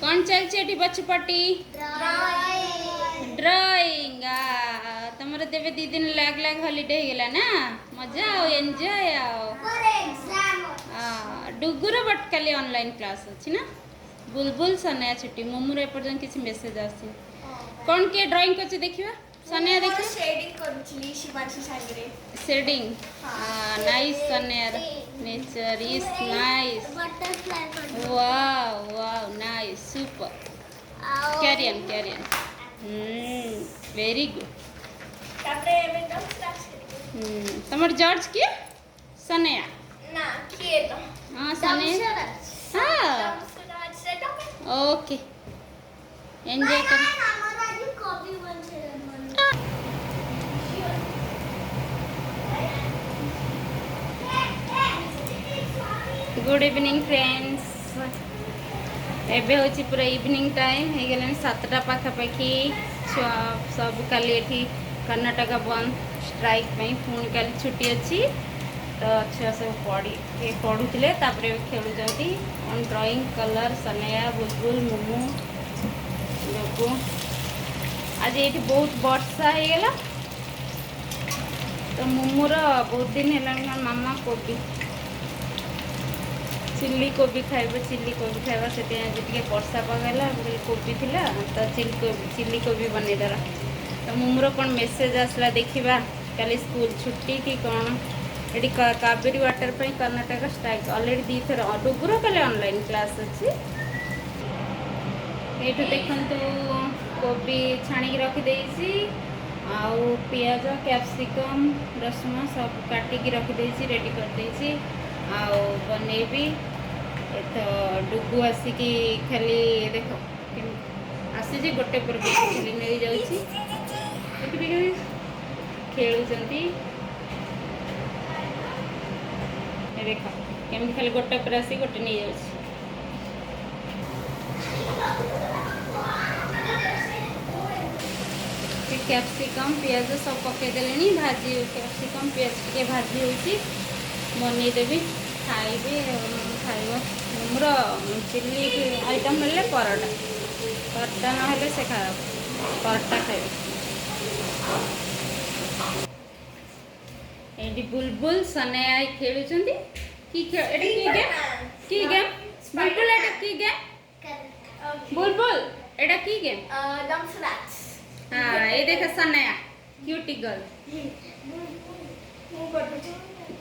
कौन चलती बचपटी ड्राइंग तुम तेरे 2 दिन लाग लाग हॉलीडे हो गला ना मजा आओ एंजॉय आओ डुगुर बट काली ऑनलाइन क्लास अच्छी ना बुलबुल सनया छुट्टी मोमूर एपर्तन किसी मेसेज आसी कौन किए ड्राइंग कर देखिए सनया देखिए शेडिंग करूचली शिवाची सांगरे shading nice Sanaya nature is nice butterfly wow wow nice super carry on very good तापरे एकदम स्टार्ट करी तमर जॉर्ज किए सनया ना किए तो हाँ सनया हाँ ओके एंजॉय कर गुड इवनिंग फ्रेंड्स एबे होची पूरा इवनिंग टाइम हो गला 7टा पाखापाखि छुआ सब काली एठी कर्नाटक बंद स्ट्राइक में पुणी काली छुट्टी अच्छी तो छुआ सब पढ़ुले खेलुंट ऑन ड्राइंग कलर सनया बुलबुल मोमू लोगो आज ये बहुत वर्षा हो गला तो मोमूर बहुत दिन है मामा कोबी चिल्ली कोबी खाइब से आज वर्षा पगला कोबी थी तो चिल्ली कोबी बनईदेला तो मोमूर कौन मेसेज आसला देखा काली स्कूल छुट्टी कि कौन ये कावेरी वाटर पर कर्नाटक स्ट्राइक ऑलरेडी 2 थर डुगुर कल ऑनलाइन क्लास अच्छी ये देखु कोबी छाणी रखिदे आउ पियाज कैप्सिकम रसुण सब काटिकी रखिदे रेडी करदे आउ बनैबी तो डुगु आसिकी खाली देख आसी गोटे पर खाली नहीं जाऊँगी खेलुंट देख केमती खाली गोटे पर आसी गोटे नहीं जाऊँ कैप्सिकम पियाज सब पकईदे भाजी कैप्सिकम पियाज टे भाजी होती बनईदेवी खाइबे खाइब मोर चिल्ली आइटम मिले परोटा ना से खा परोटा खाइबे ये बुलबुल सनया खेलुंट की गेम बुलबुल एटा की गेम बुलबुल एटा की गेम हाँ ये देख सनया क्यूटी गर्ल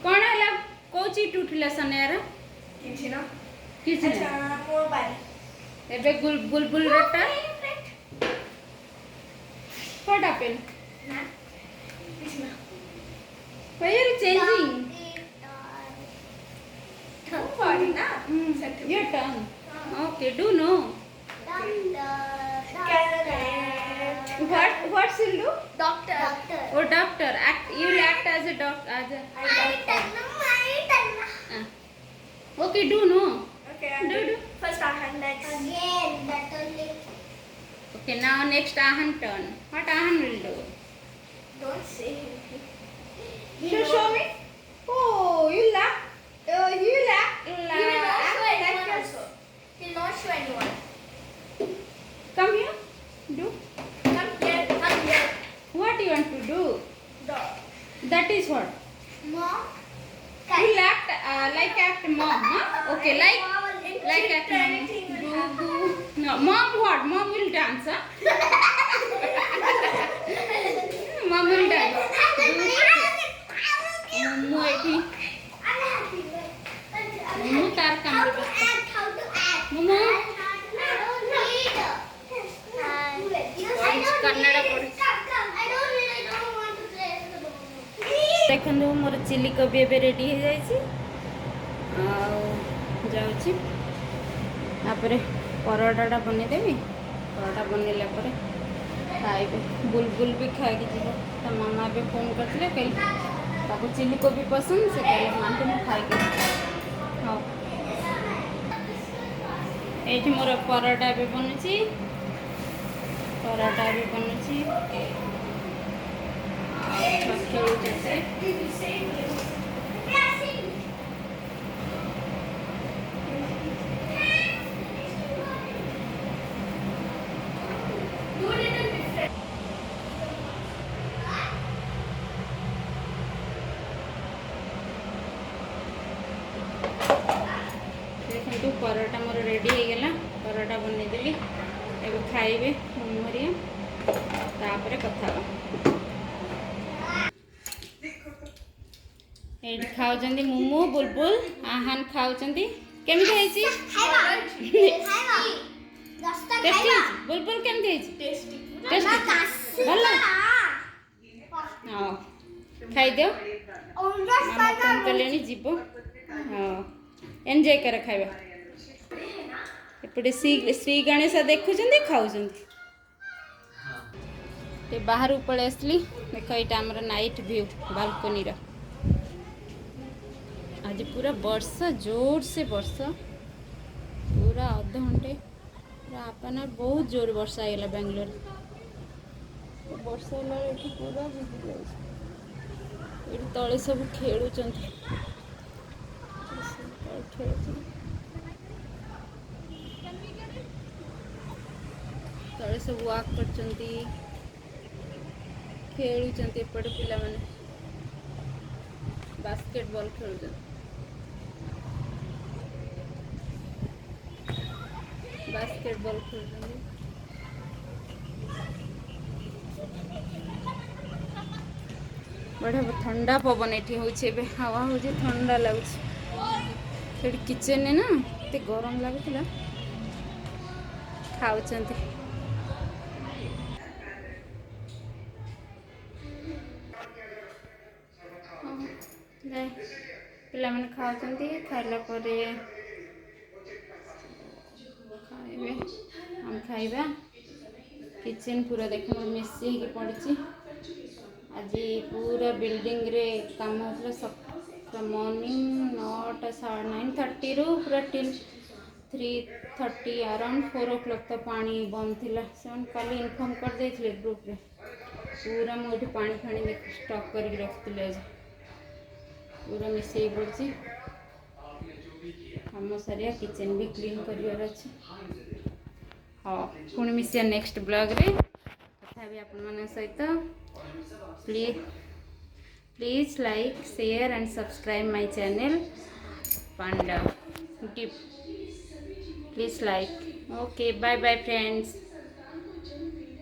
कौन है कौ चीट उठिला सनयार एबे बुलबुल रटा what happened why are you changing your turn okay do no what she'll do doctor oh doctor you will act as a doctor okay do no okay do first Ahan next again that only okay now next Ahan turn what Ahan will do don't say show me oh you laugh you laugh he will not show anyone also he will not show anyone come here do come here what you want to do that is what mom you act like act mom huh? okay like act mom do no mom what mom will dance huh? mom will dance मोमू एठी मोमू तार काम मोमू कन्नड़ देखो मोर chilli कोबी एबे ready हो जाइए जाऊँगी परोटा बनईदेवी परोटा बनैला खाइबे बुलबुल भी खाई जीव तो मामा भी फोन करते कहीं ताको चिल्ली कोबी पसंद से कहले मानते मैं खाई हाँ ये मोर परोटा भी बनुची परोटा भी बनुची परोटा मोर रेडी हो गला परोटा बनईदेली एबे खाइबे मोमोरिया तापर कथा एठी खाउचंदी मोमो बुलबुल आहान खाउचंदी केमिति हेची टेस्टी बुलबुल केमिति हेची टेस्टी भला हां खाइ दियो मामा फोन कलेनी जीवो हां एंजॉय कर खाइबा एपटे श्री गणेश देखुचंदी खाउचंदी ते बाहर पळे आसली देख एटा हमर नाइट व्यू बालकनी रा आज पूरा वर्षा जोर से वर्षा पूरा आधा घंटे पूरा आपन बहुत जोर वर्षा आइला बेंगलोर वर्षा ला एठी पूरा भिजि जाय एठी तळे सब खेलुचंती तळे सब वॉक करचंती खेलुचंती एपटे पिला माने बास्केटबॉल खेलुचंती बास्केटबॉल खेलुचंती बढ़िया ठंडा पवन एठी होचे बे हवा होचे ठंडा लागुचे सेठी किचन ने ना ते गरम लागुतला खाउचंती पिला माने खाउचंती खाइला परे खाइबे हम खाइबा किचन पूरा देख मोर मेसी के पड़ची आज पूरा बिल्डिंग रे काम होता मॉर्निंग 9:30 रु पूरा टिल 3:30 अराउंड 4 o'clock तक पानी बंद थिला से कल इनफॉर्म कर देथिले ग्रुप रे पूरा मोठी पानी फानी देख स्टॉक करके रखथिले आज पूरा मिसई पड़ची हम सारिया किचन भी क्लीन करियर अछि हाँ पुणी मिसिया नेक्स्ट ब्लॉग रे तथा भी अपन मन सहित please like share and subscribe my channel Panda gift please like okay bye bye friends.